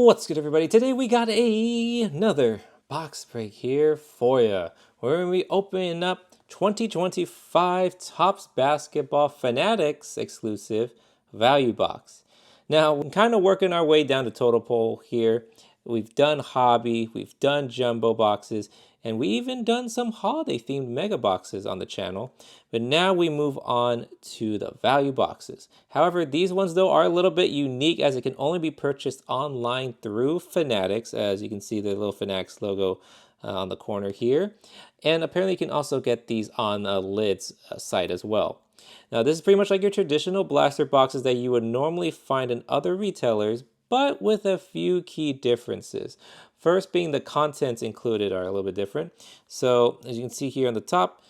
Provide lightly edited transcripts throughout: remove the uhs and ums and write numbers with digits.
What's good, everybody? Today we got another box break here for you. We're going to be opening up 2025 Topps Basketball Fanatics exclusive value box. Now, we're kind of working our way down the total pole here. We've done hobby, we've done jumbo boxes, and we even done some holiday themed mega boxes on the channel. But now we move on to the value boxes. However, these ones though are a little bit unique as it can only be purchased online through Fanatics. As you can see the little Fanatics logo on the corner here. And apparently you can also get these on Lid's site as well. Now this is pretty much like your traditional blaster boxes that you would normally find in other retailers, but with a few key differences. First being the contents included are a little bit different. So as you can see here on the top,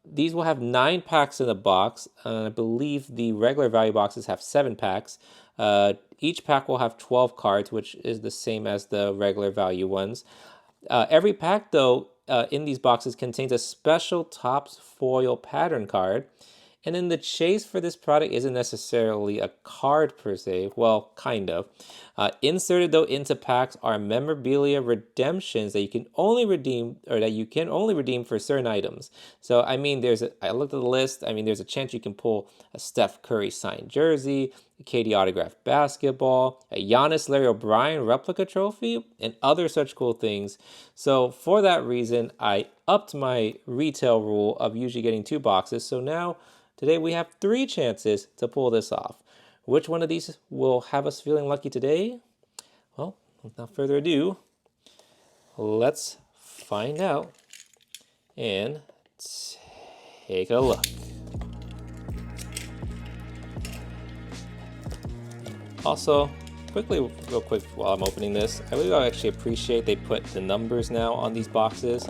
these will have 9 packs in the box. I believe the regular value boxes have 7 packs. Each pack will have 12 cards, which is the same as the regular value ones. Every pack, though, in these boxes contains a special Topps foil pattern card. And then the chase for this product isn't necessarily a card per se. Well, kind of. Inserted though into packs are memorabilia redemptions that you can only redeem, or that you can only redeem for certain items. So I mean, I looked at the list. I mean, there's a chance you can pull a Steph Curry signed jersey, a KD autographed basketball, a Giannis Larry O'Brien replica trophy, and other such cool things. So for that reason, I upped my retail rule of usually getting 2 boxes. So now today we have 3 chances to pull this off. Which one of these will have us feeling lucky today? Well, without further ado, let's find out and take a look. Also, real quick while I'm opening this, I really actually appreciate they put the numbers now on these boxes.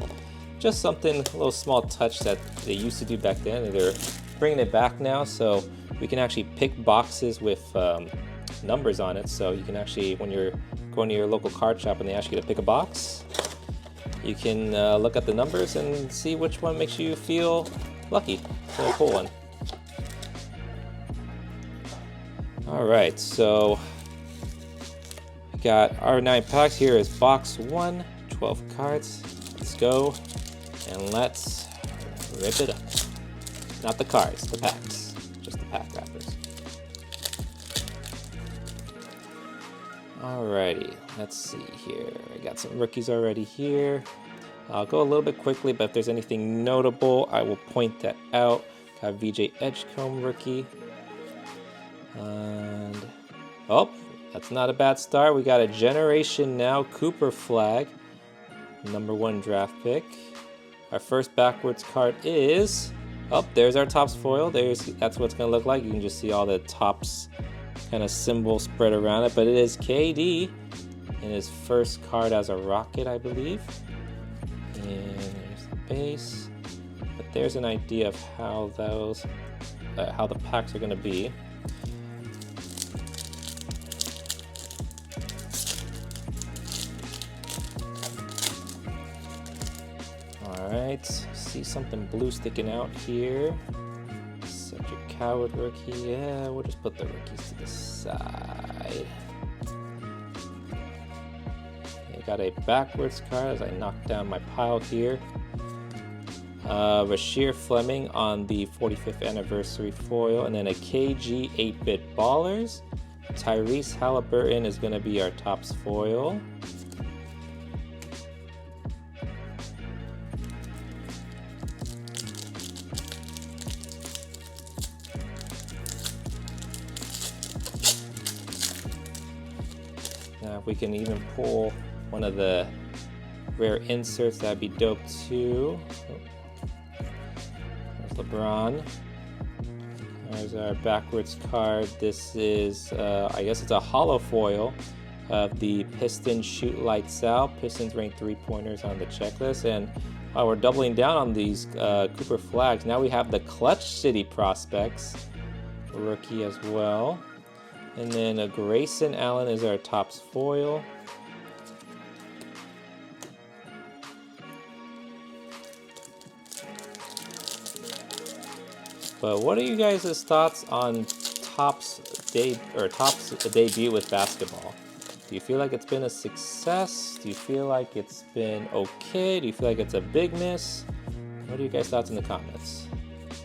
Just something, a little small touch that they used to do back then, and they're bringing it back now, so we can actually pick boxes with numbers on it. So you can actually, when you're going to your local card shop and they ask you to pick a box, you can look at the numbers and see which one makes you feel lucky. So pull one. All right, so we got our 9 packs. Here is box 1, 12 cards. Let's go and let's rip it up. Not the cards, the packs. Just the pack wrappers. Alrighty, let's see here. I got some rookies already here. I'll go a little bit quickly, but if there's anything notable, I will point that out. Got VJ Edgecombe rookie. And, oh, that's not a bad start. We got a Generation Now Cooper flag. #1 draft pick. Our first backwards card is... Oh, there's our Topps foil. That's what it's going to look like. You can just see all the Topps kind of symbol spread around it. But it is KD in his first card as a Rocket, I believe. And there's the base. But there's an idea of how those, how the packs are going to be. Alright, see something blue sticking out here. Cedric Coward rookie. Yeah, we'll just put the rookies to the side. I got a backwards card as I knock down my pile here. Rasheer Fleming on the 45th anniversary foil, and then a KG 8-bit Ballers. Tyrese Halliburton is going to be our Topps foil. Now if we can even pull one of the rare inserts, that'd be dope too. There's LeBron. There's our backwards card. This is, I guess it's a hollow foil of the Pistons Shoot Lights Out. Pistons rank 3-pointers on the checklist. And while we're doubling down on these Cooper flags, now we have the Clutch City Prospects rookie as well. And then a Grayson Allen is our Topps foil. But what are you guys' thoughts on Topps debut with basketball? Do you feel like it's been a success? Do you feel like it's been okay? Do you feel like it's a big miss? What are you guys' thoughts in the comments?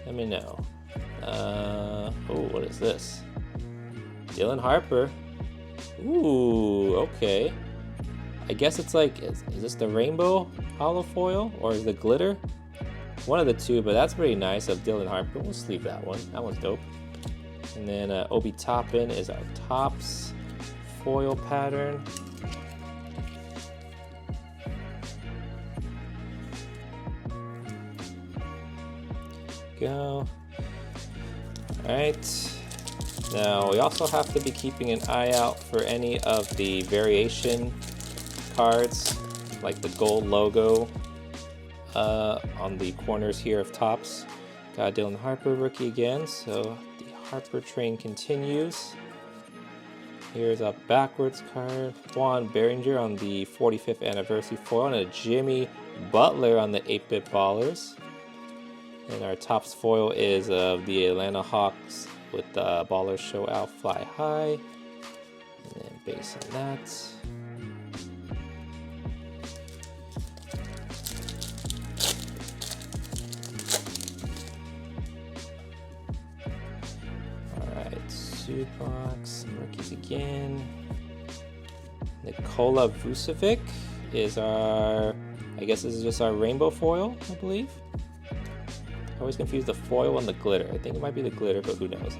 Let me know. Oh, what is this? Dylan Harper. Ooh, okay. I guess it's like, is this the rainbow hollow foil or is it glitter? One of the two, but that's pretty nice of Dylan Harper. We'll just leave that one. That one's dope. And then Obi Toppin is our Topps foil pattern. Go. Alright. Now we also have to be keeping an eye out for any of the variation cards, like the gold logo on the corners here of Topps. Got Dylan Harper rookie again, so the Harper train continues. Here's a backwards card, Juan Behringer on the 45th anniversary foil, and a Jimmy Butler on the 8-bit ballers. And our Topps foil is of the Atlanta Hawks with the ballers show out fly high. And then base on that. Alright, Subox, rookies again. Nikola Vucevic is our, I guess this is just our rainbow foil, I believe. I always confuse the foil and the glitter. I think it might be the glitter, but who knows.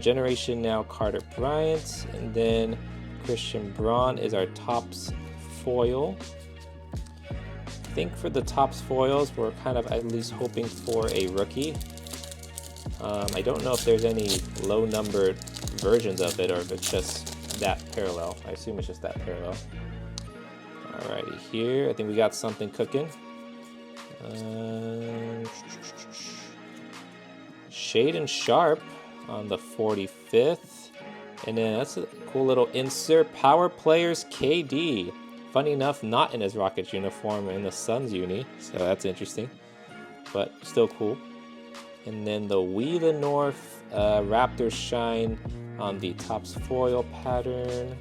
Generation Now Carter Bryant, and then Christian Braun is our Topps foil. I think for the Topps foils, we're kind of at least hoping for a rookie. I don't know if there's any low numbered versions of it or if it's just that parallel. I assume it's just that parallel. Alrighty, here I think we got something cooking. Shaden Sharp on the 45th, and then that's a cool little insert. Power Players KD. Funny enough, not in his Rockets uniform, in the Suns uni, so that's interesting, but still cool. And then the We the North Raptors Shine on the Topps foil pattern.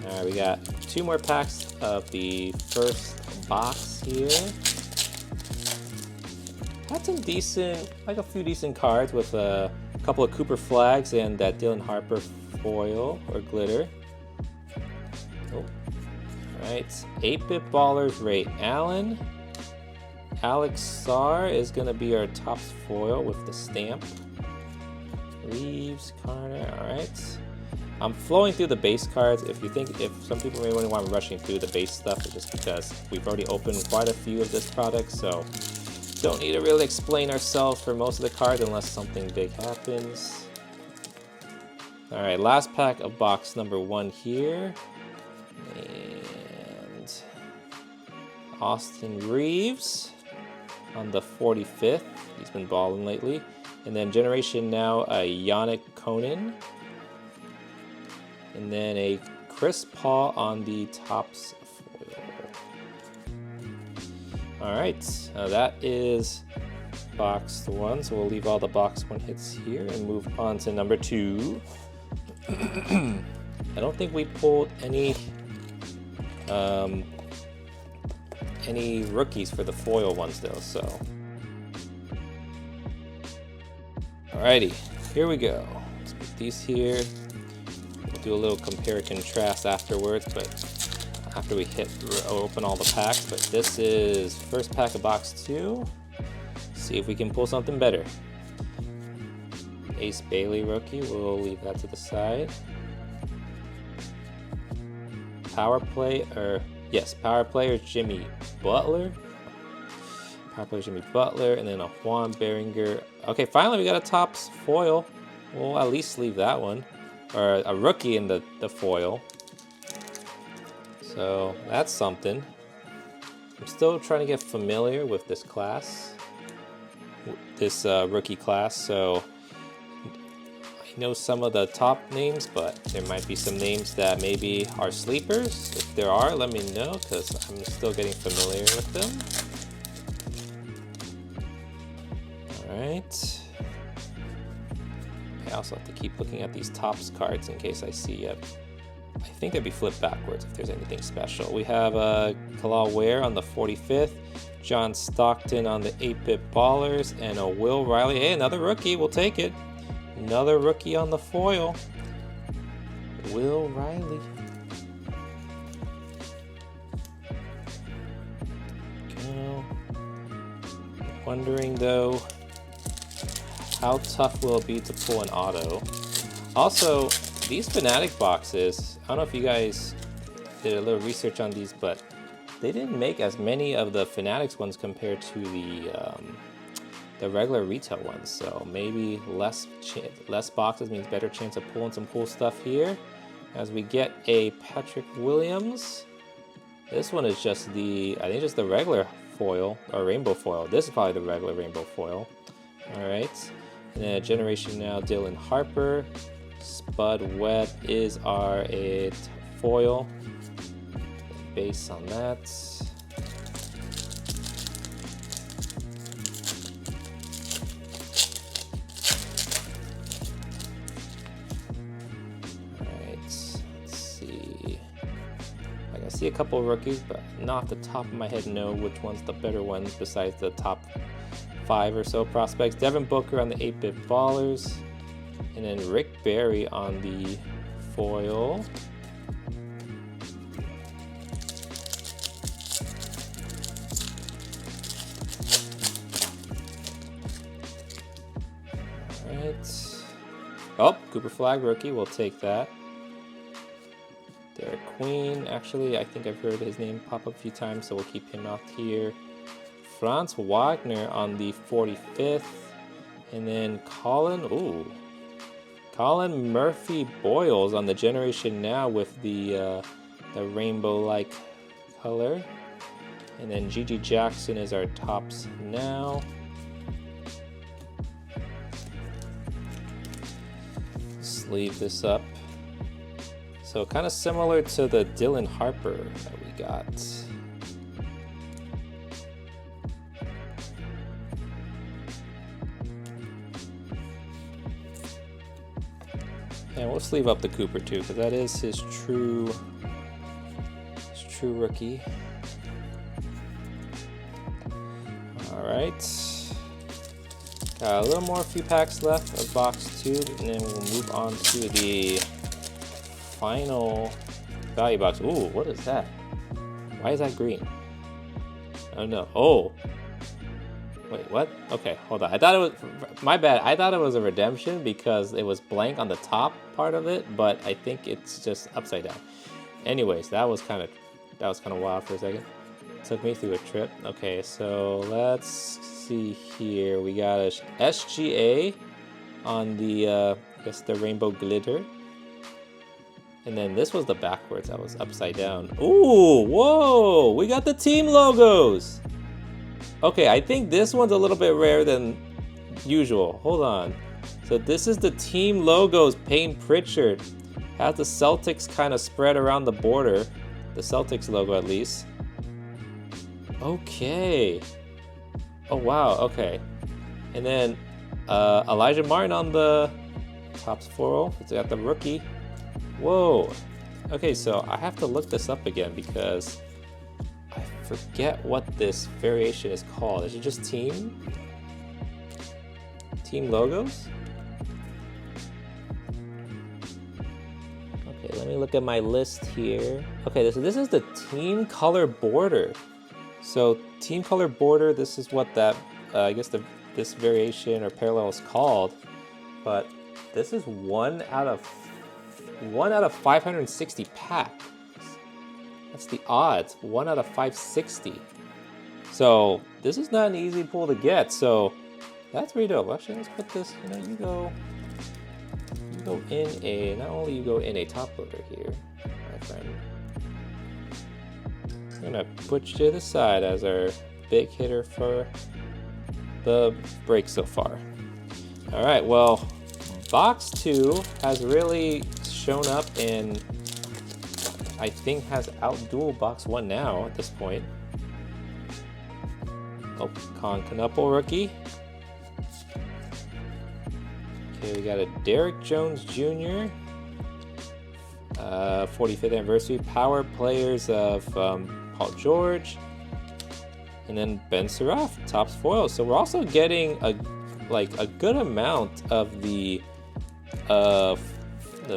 Alright, we got 2 more packs of the first box here. Had some decent, like a few decent cards with a couple of Cooper flags and that Dylan Harper foil or glitter. Oh. Alright, 8-bit ballers Ray Allen. Alex Sarr is going to be our Topps foil with the stamp. Reeves, Carter, alright. I'm flowing through the base cards. If some people may wonder why I'm rushing through the base stuff, it's just because we've already opened quite a few of this product, so don't need to really explain ourselves for most of the cards unless something big happens. Alright, last pack of box number 1 here. And Austin Reeves on the 45th. He's been balling lately. And then Generation Now, Yannick Conan. And then a Chris Paul on the Topps foil. Alright, that is box 1, so we'll leave all the box 1 hits here and move on to number 2. I don't think we pulled any rookies for the foil ones though, so. Alrighty, here we go. Let's put these here. We'll do a little compare and contrast afterwards, but after we open all the packs. But this is first pack of box 2. See if we can pull something better. Ace Bailey rookie, we'll leave that to the side. Power player Jimmy Butler. Power player Jimmy Butler, and then a Juan Behringer. Okay, finally we got a Topps foil. We'll at least leave that one. Or a rookie in the foil. So that's something. I'm still trying to get familiar with this class. This rookie class, so I know some of the top names, but there might be some names that maybe are sleepers. If there are, let me know, because I'm still getting familiar with them. Alright. I also have to keep looking at these Topps cards in case I see I think they'd be flipped backwards if there's anything special. We have Kalal Ware on the 45th, John Stockton on the 8-Bit Ballers, and a Will Riley. Hey, another rookie. We'll take it. Another rookie on the foil. Will Riley. Wondering though, how tough will it be to pull an auto? Also, these Fanatic boxes, I don't know if you guys did a little research on these, but they didn't make as many of the Fanatics ones compared to the regular retail ones. So maybe less boxes means better chance of pulling some cool stuff here. As we get a Patrick Williams. This one is just I think just the regular foil or rainbow foil. This is probably the regular rainbow foil. All right, and then Generation Now, Dylan Harper. Spud Webb is our foil. Base on that. I see a couple of rookies, but not off the top of my head know which one's the better ones besides the top 5 or so prospects. Devin Booker on the 8-Bit Ballers, and then Rick Barry on the foil. Alright. Oh, Cooper Flag rookie, we'll take that. Derek Queen, actually, I think I've heard his name pop up a few times, so we'll keep him out here. Franz Wagner on the 45th, and then Colin Murphy Boyles on the Generation Now with the rainbow-like color, and then Gigi Jackson is our Topps Now. Sleeve this up. So kind of similar to the Dylan Harper that we got. And we'll sleeve up the Cooper too, because that is his true rookie. All right. Got a little few packs left of box 2, and then we'll move on to the final value box. Ooh, what is that? Why is that green? Oh no. Oh. Wait, what? Okay, hold on. I thought it was, my bad. I thought it was a redemption because it was blank on the top part of it, but I think it's just upside down. Anyways, that was kind of wild for a second. Took me through a trip. Okay, so let's see here. We got a SGA on the I guess the rainbow glitter. And then this was the backwards. That was upside down. Ooh, whoa! We got the team logos! Okay, I think this one's a little bit rare than usual. Hold on. So this is the team logos. Payne Pritchard has the Celtics kind of spread around the border. The Celtics logo at least. Okay. Oh, wow. Okay. And then Elijah Martin on the Topps foil. It's got the rookie. Whoa. Okay, so I have to look this up again because I forget what this variation is called. Is it just team logos? Okay, let me look at my list here. Okay, so this is the team color border. So team color border, this is what that I guess this variation or parallel is called. But this is one out of 560 packs. That's the odds. 1 out of 560. So this is not an easy pull to get. So that's pretty dope. Actually, let's put this. You go in a. Not only you go in a top loader here, my friend. I'm gonna put you to the side as our big hitter for the break so far. All right. Well, box 2 has really shown up and I think has outdueled box 1 now at this point. Oh, Con Knuppel rookie. Okay, we got a Derek Jones Jr. 45th anniversary. Power players of Paul George. And then Ben Surratt, Topps foil. So we're also getting a good amount of the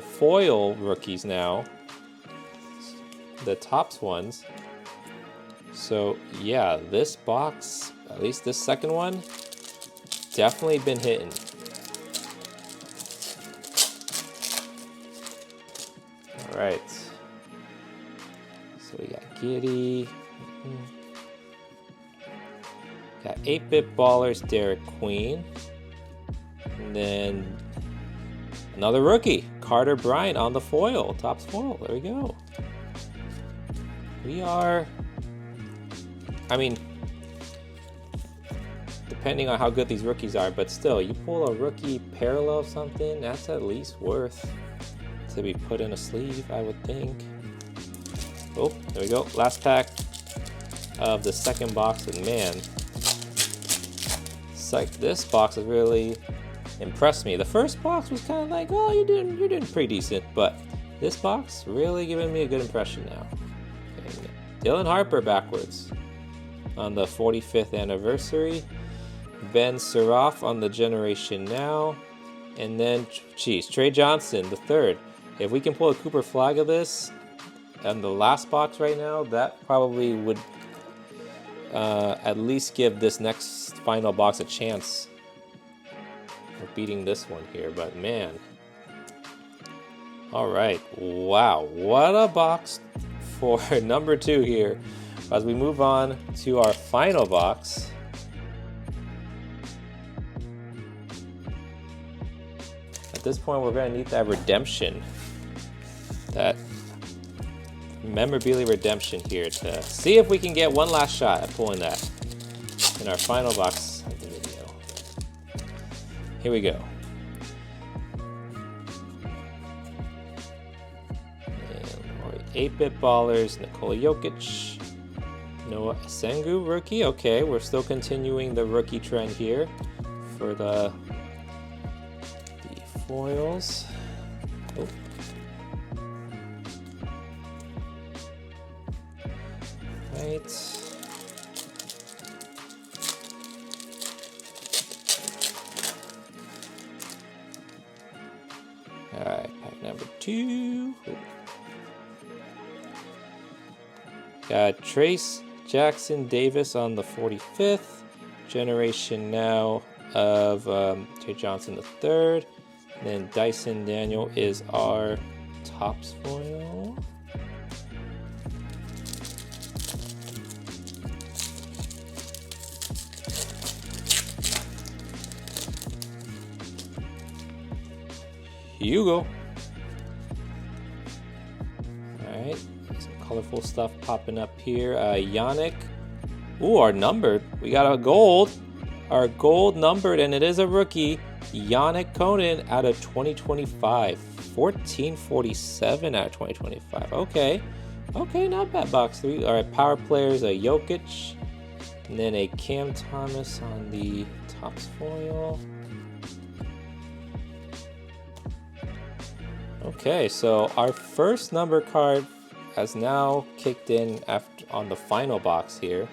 foil rookies now. The Topps ones. So yeah, this box, at least this second one, definitely been hitting. All right. So we got Giddy. Got 8-Bit Ballers, Derek Queen. And then another rookie, Carter Bryant on the foil, Topps foil. There we go. We are, I mean, depending on how good these rookies are, but still, you pull a rookie parallel of something, that's at least worth to be put in a sleeve, I would think. Oh, there we go. Last pack of the second box, and man, it's like this box has really impressed me. The first box was kind of like, oh, you're doing pretty decent, but this box really giving me a good impression now. Okay, Dylan Harper backwards on the 45th anniversary. Ben Surratt on the Generation Now, and then Trey Johnson the third. If we can pull a Cooper Flag of this on the last box right now, that probably would at least give this next final box a chance of beating this one here. But man, all right, wow, what a box for number 2 here. As we move on to our final box. At this point, we're going to need that redemption, that memorabilia redemption here to see if we can get one last shot at pulling that in our final box of the video. Here we go. And 8-Bit Ballers, Nikola Jokic, Noah Sengu rookie. Okay, we're still continuing the rookie trend here for the foils. Oh. Right. All right, pack number 2. Got Trace Jackson Davis on the 45th. Generation Now of Trey Johnson the third. Then Dyson Daniel is our Topps foil. Hugo. Alright, some colorful stuff popping up here. Yannick. Ooh, our numbered. We got a gold. Our gold numbered, and it is a rookie. Yannick Conan out of 2025. 1447 out of 2025. Okay. Okay, not bad box 3. All right, power players, a Jokic. And then a Cam Thomas on the Topps foil. Okay, so our first number card has now kicked in after on the final box here.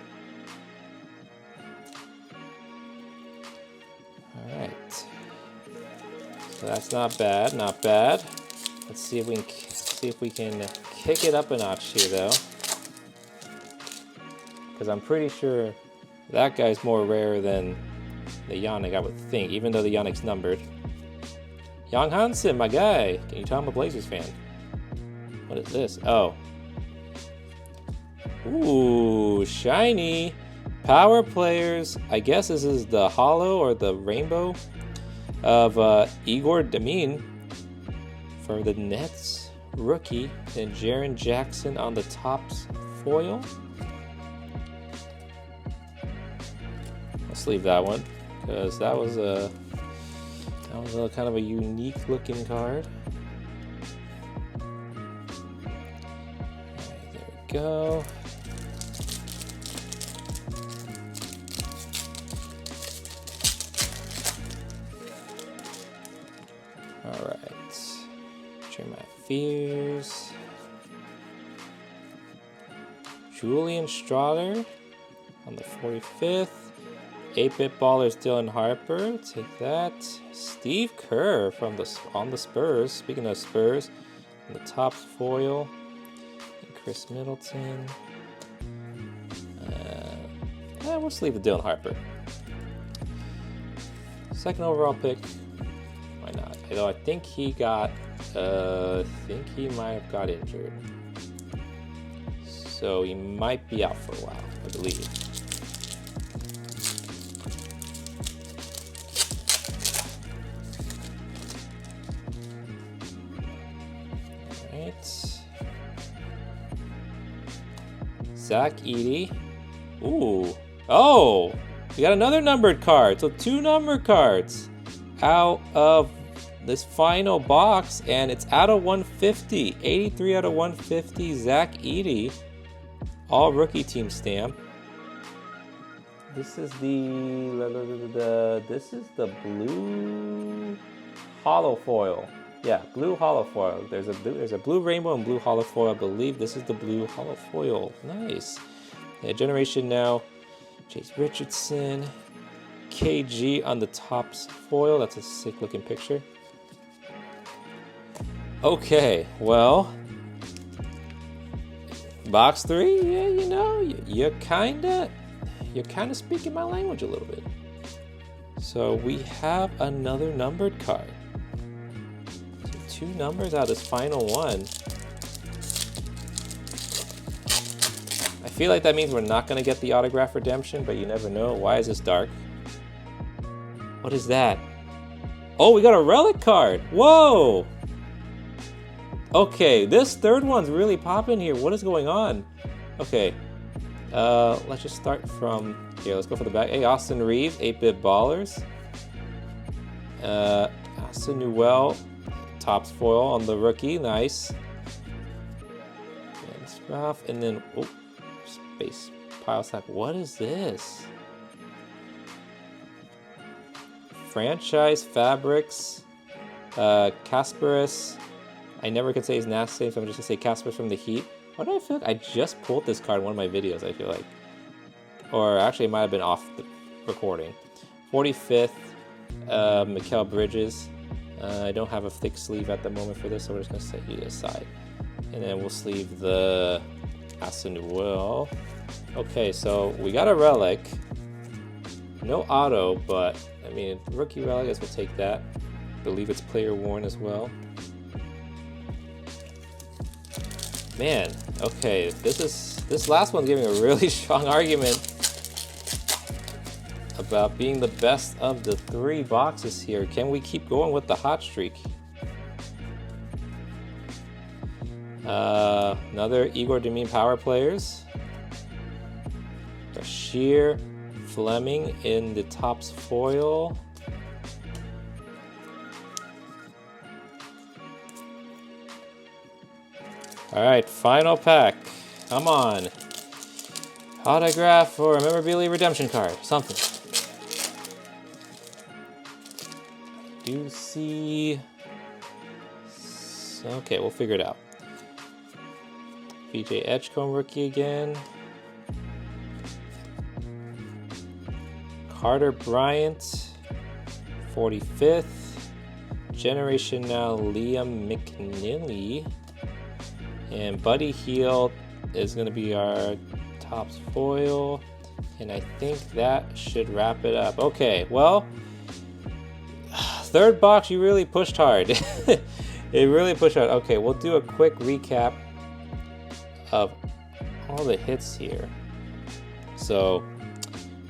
All right. So that's not bad, not bad. Let's see if we can kick it up a notch here, though, because I'm pretty sure that guy's more rare than the Yannick, I would think, even though the Yannick's numbered. Jan Hansen, my guy. Can you tell I'm a Blazers fan? What is this? Oh. Ooh, shiny. Power players. I guess this is the hollow or the rainbow of Igor Damin for the Nets rookie, and Jaren Jackson on the Topps foil. Let's leave that one because that was a kind of a unique looking card. Right, there we go. Alright. Jeremiah Fears. Julian Strother on the 45th. 8-bit ballers Dylan Harper. Take that. Steve Kerr from on the Spurs. Speaking of Spurs, on the Topps foil. And Chris Middleton. We'll just leave the Dylan Harper. Second overall pick. Why not? Although I think he got. I think he might have got injured. So he might be out for a while, I believe. Alright. Zach Edey. Ooh. Oh! We got another numbered card. So 2 numbered cards out of this final box. And it's out of 150. 83 out of 150. Zach Edey. All rookie team stamp. This is the blue hollow foil. Yeah, blue hollow foil. There's a blue rainbow and blue hollow foil. I believe this is the blue hollow foil. Nice. Yeah, Generation Now. Chase Richardson. KG on the Topps foil. That's a sick looking picture. Okay, well. Box 3, yeah, you know, you're kinda speaking my language a little bit. So we have another numbered card. So 2 numbers out of this final one. I feel like that means we're not gonna get the autograph redemption, but you never know. Why is this dark? What is that? Oh, we got a relic card. Whoa! Okay, this third one's really popping here. What is going on? Okay, let's just start from here. Let's go for the back. Hey, Austin Reeves, 8-bit ballers. Austin Newell, Topps foil on the rookie. Nice. And stuff. And then, oh, space pile stack. What is this? Franchise Fabrics, Kasparis. I never could say his last name, so I'm just gonna say Casper from the Heat. Why do I feel like I just pulled this card in one of my videos, I feel like. Or actually, it might have been off the recording. 45th, Mikal Bridges. I don't have a thick sleeve at the moment for this, so we're just gonna set you aside. And then we'll sleeve the Asa Newell. Okay, so we got a relic. No auto, but I mean, rookie relic, I guess we'll take that. I believe it's player worn as well. Man, okay, this last one's giving a really strong argument about being the best of the 3 boxes here. Can we keep going with the hot streak? Another Igor Demine Power Players. Bashir Fleming in the Topps foil. All right, final pack. Come on. Autograph or memorabilia redemption card. Something. Do see. Okay, we'll figure it out. BJ Edgecombe rookie again. Carter Bryant, 45th. Generation Now Liam McNeely. And Buddy Hield is going to be our Topps foil. And I think that should wrap it up. Okay, well, third box, you really pushed hard. It really pushed hard. Okay, we'll do a quick recap of all the hits here. So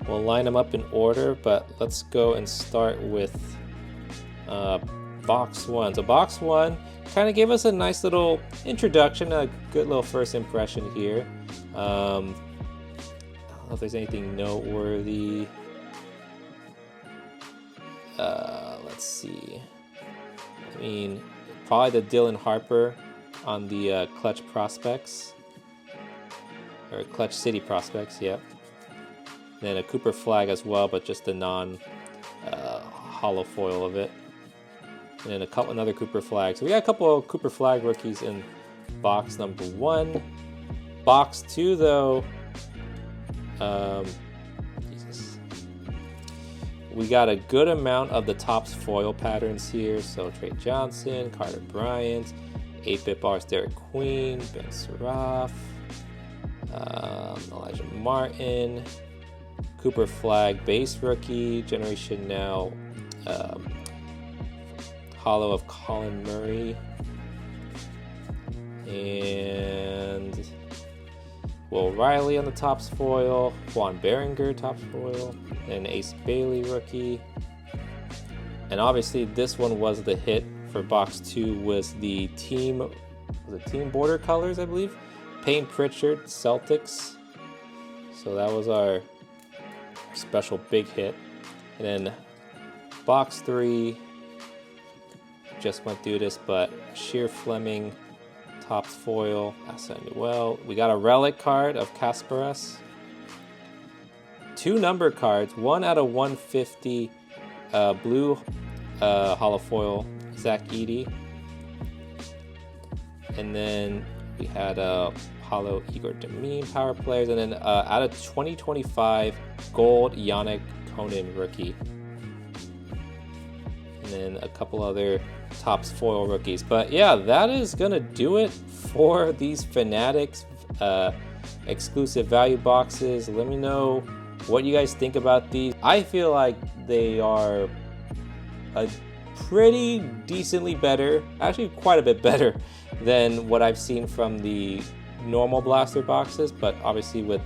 we'll line them up in order, but let's go and start with box 1. So box 1 kind of gave us a nice little introduction, a good little first impression here. I don't know if there's anything noteworthy. Let's see. I mean, probably the Dylan Harper on the Clutch Prospects. Or Clutch City Prospects, yep. Then a Cooper Flag as well, but just the non hollow foil of it. and then another Cooper Flag. So we got a couple of Cooper Flag rookies in box number 1. Box 2, though, we got a good amount of the Topps foil patterns here. So Trey Johnson, Carter Bryant, 8-bit bars, Derek Queen, Ben Surratt, Elijah Martin, Cooper Flag base rookie, Generation Now, holo of Colin Murray, and Will Riley on the Topps foil, Juan Berenger Topps foil, and Ace Bailey rookie. And obviously this one was the hit for box 2, was the team border colors, I believe. Payne Pritchard, Celtics. So that was our special big hit. And then box 3, just went through this, but Sheer Fleming Topps foil, Well. We got a relic card of Kasparas. 2 number cards, 1 out of 150 blue holo foil, Zach Edey. And then we had a holo Igor Demine power players, and then out of 2025 gold Yannick Konen rookie. And then a couple other Topps foil rookies. But yeah, that is gonna do it for these Fanatics exclusive value boxes. Let me know what you guys think about these. I feel like they are a pretty decently better, actually quite a bit better than what I've seen from the normal blaster boxes, but obviously with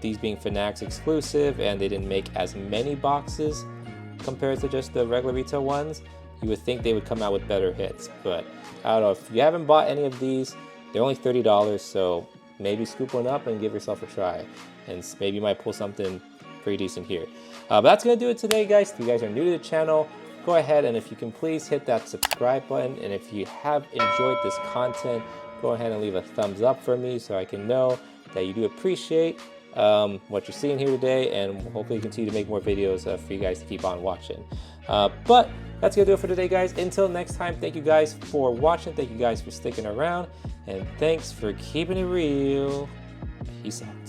these being Fanatics exclusive and they didn't make as many boxes compared to just the regular retail ones, you would think they would come out with better hits. But I don't know, if you haven't bought any of these, they're only $30, so maybe scoop one up and give yourself a try, and maybe you might pull something pretty decent here. But that's gonna do it today, guys. If you guys are new to the channel, go ahead and if you can please hit that subscribe button, and if you have enjoyed this content, go ahead and leave a thumbs up for me so I can know that you do appreciate what you're seeing here today, and hopefully continue to make more videos for you guys to keep on watching. But that's gonna do it for today, guys. Until next time, thank you guys for watching, thank you guys for sticking around, and thanks for keeping it real. Peace out.